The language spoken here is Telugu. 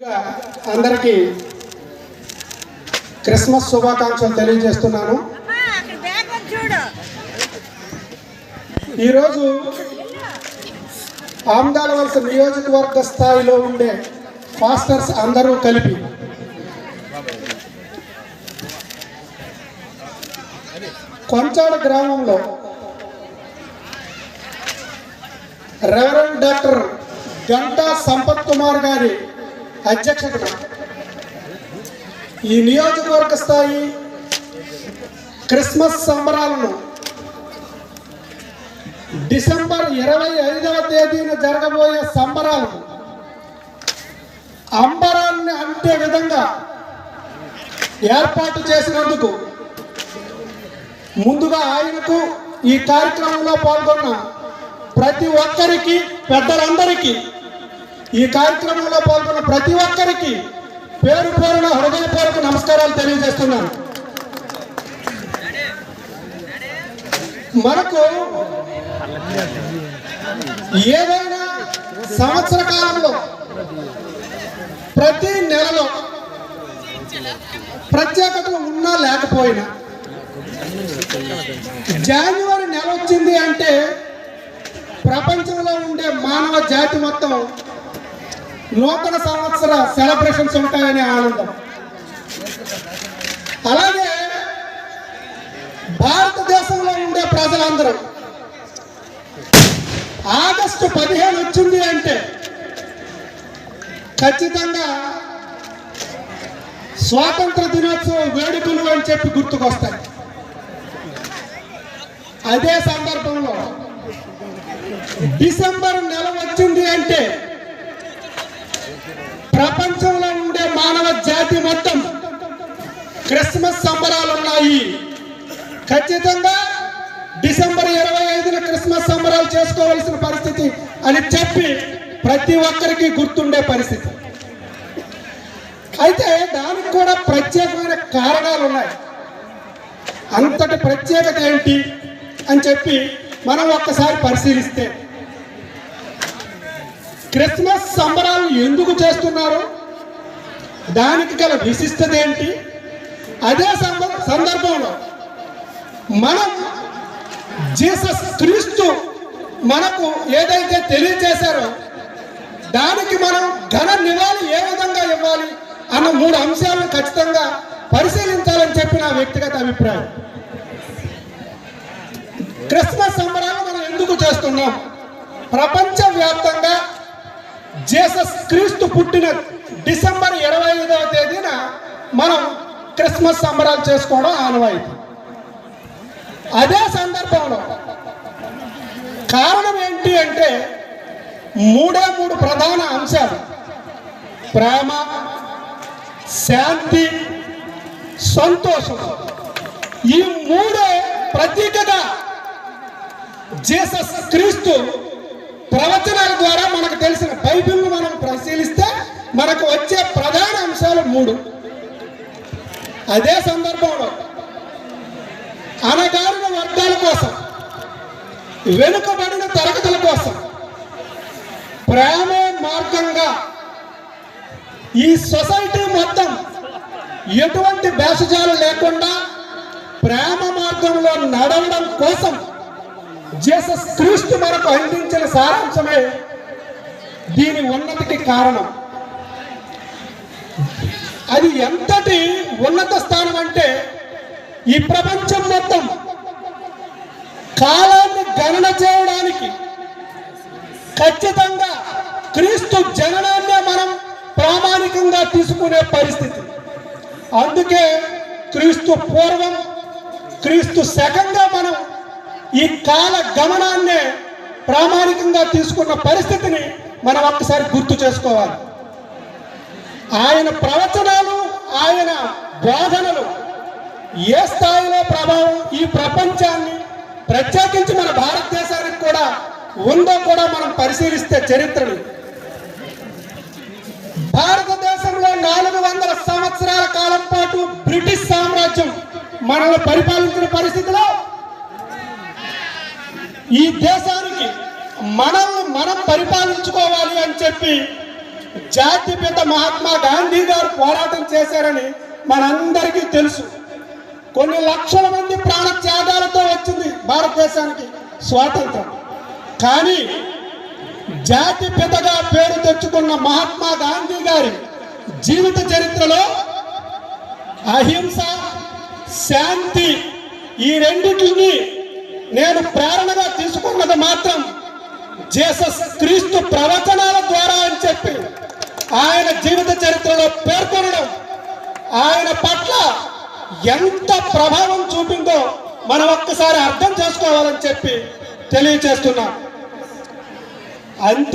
అందరికీ క్రిస్మస్ శుభాకాంక్షలు తెలియజేస్తున్నాను. ఈరోజు ఆమ్దాలవలస నియోజకవర్గ స్థాయిలో ఉండే పాస్టర్స్ అందరూ కలిపి కొంచాడ గ్రామంలో రెవరెండ్ డాక్టర్ గంటా సంపత్ కుమార్ గారి అధ్యక్షతన ఈ నియోజకవర్గ స్థాయి క్రిస్మస్ సంబరాలను డిసెంబర్ 25వ తేదీన జరగబోయే సంబరాలను అంబరాన్ని అంతే విధంగా ఏర్పాటు చేసినందుకు ముందుగా ఆయనకు ఈ కార్యక్రమంలో పాల్గొన్న ప్రతి ఒక్కరికి, పెద్దలందరికీ, ఈ కార్యక్రమంలో పాల్గొన్న ప్రతి ఒక్కరికి పేరు పేరున హృదయపూర్వక నమస్కారాలు తెలియజేస్తున్నాను. మనకు ఏదైనా సంవత్సర కాలంలో ప్రతి నెలలో ప్రత్యేకతలు ఉన్నా లేకపోయినా జనవరి నెల వచ్చింది అంటే ప్రపంచంలో ఉండే మానవ జాతి మొత్తం నూతన సంవత్సర సెలబ్రేషన్స్ ఉంటాయనే ఆనందం. అలాగే భారతదేశంలో ఉండే ప్రజలందరూ ఆగస్టు 15 వచ్చింది అంటే ఖచ్చితంగా స్వాతంత్ర దినోత్సవ వేడుకలు అని చెప్పి గుర్తుకొస్తాయి. అదే సందర్భంలో డిసెంబర్ నెల వచ్చింది అంటే ప్రపంచంలో ఉండే మానవ జాతి మొత్తం క్రిస్మస్ సంబరాలు ఉన్నాయి. ఖచ్చితంగా డిసెంబర్ 25న క్రిస్మస్ సంబరాలు చేసుకోవాల్సిన పరిస్థితి అని చెప్పి ప్రతి ఒక్కరికి గుర్తుండే పరిస్థితి. అయితే దానికి కూడా ప్రత్యేకమైన కారణాలు ఉన్నాయి. అంతటి ప్రత్యేకత ఏంటి అని చెప్పి మనం ఒక్కసారి పరిశీలిస్తే, క్రిస్మస్ సంబరాలు ఎందుకు చేస్తున్నారు, దానికి గల విశిష్టత ఏంటి, అదే సందర్భంలో మనం జీసస్ క్రీస్తు మనకు ఏదైతే తెలియజేశారో దానికి మనం ఘన నివాళి ఏ విధంగా ఇవ్వాలి అన్న 3 అంశాలను ఖచ్చితంగా పరిశీలించాలని చెప్పి నా వ్యక్తిగత అభిప్రాయం. క్రిస్మస్ సంబరాలు మనం ఎందుకు చేస్తున్నాం? ప్రపంచవ్యాప్తంగా జీసస్ క్రీస్తు పుట్టిన డిసెంబర్ 25వ తేదీన మనం క్రిస్మస్ సంబరాలు చేసుకోవడం ఆనవాయితీ. అదే సందర్భంలో కారణం ఏంటి అంటే 3 ప్రధాన అంశాలు: ప్రేమ, శాంతి, సంతోషం. ఈ 3 ప్రతీకగా జీసస్ క్రీస్తు ప్రవచనాల ద్వారా మనకు తెలిసిన బైబిల్ను మనం పరిశీలిస్తే మనకు వచ్చే ప్రధాన అంశాలు 3. అదే సందర్భంలో అణగారిన వర్గాల కోసం, వెనుకబడిన తరగతుల కోసం ప్రేమే మార్గంగా ఈ సొసైటీ మొత్తం ఎటువంటి భేషజాలు లేకుండా ప్రేమ మార్గంలో నడవడం కోసం జీసస్ క్రీస్తు మనకు అందించిన సారాంశమే దీని ఉన్నతికి కారణం. అది ఎంతటి ఉన్నత స్థానం అంటే ఈ ప్రపంచం మొత్తం కాలాన్ని గణన చేయడానికి ఖచ్చితంగా క్రీస్తు జననాన్నే మనం ప్రామాణికంగా తీసుకునే పరిస్థితి. అందుకే క్రీస్తు పూర్వం, క్రీస్తు శకంగా మనం ఈ కాల గమనాన్నే ప్రామాణికంగా తీసుకున్న పరిస్థితిని మనం ఒక్కసారి గుర్తు చేసుకోవాలి. ఆయన ప్రవచనాలు, ఆయన బోధనలు ఏ స్థాయిలో ప్రభావం ఈ ప్రపంచాన్ని, ప్రత్యేకించి మన భారతదేశానికి కూడా ఉందో కూడా మనం పరిశీలిస్తే చరిత్రను, భారతదేశంలో 400 సంవత్సరాల కాలం పాటు బ్రిటిష్ సామ్రాజ్యం మనల్ని పరిపాలించిన పరిస్థితిలో ఈ దేశానికి మనల్ని మనం పరిపాలించుకోవాలి అని చెప్పి జాతిపిత మహాత్మా పోరాటం చేశారని మనందరికీ తెలుసు. కొన్ని లక్షల మంది ప్రాణ త్యాగాలతో వచ్చింది భారతదేశానికి స్వాతంత్రం. కానీ జాతి పితగా పేరు తెచ్చుకున్న మహాత్మా గాంధీ గారి జీవిత చరిత్రలో అహింస, శాంతి ఈ రెండింటిని నేను ప్రేరణగా తీసుకున్నది మాత్రం జీసస్ క్రీస్తు ప్రవచనాల ద్వారా అని చెప్పి ఆయన జీవిత చరిత్రలో పేర్కొనడం ఆయన పట్ల ఎంత ప్రభావం చూపిందో మనం ఒక్కసారి అర్థం చేసుకోవాలని చెప్పి తెలియచేస్తున్నాం. అంతే.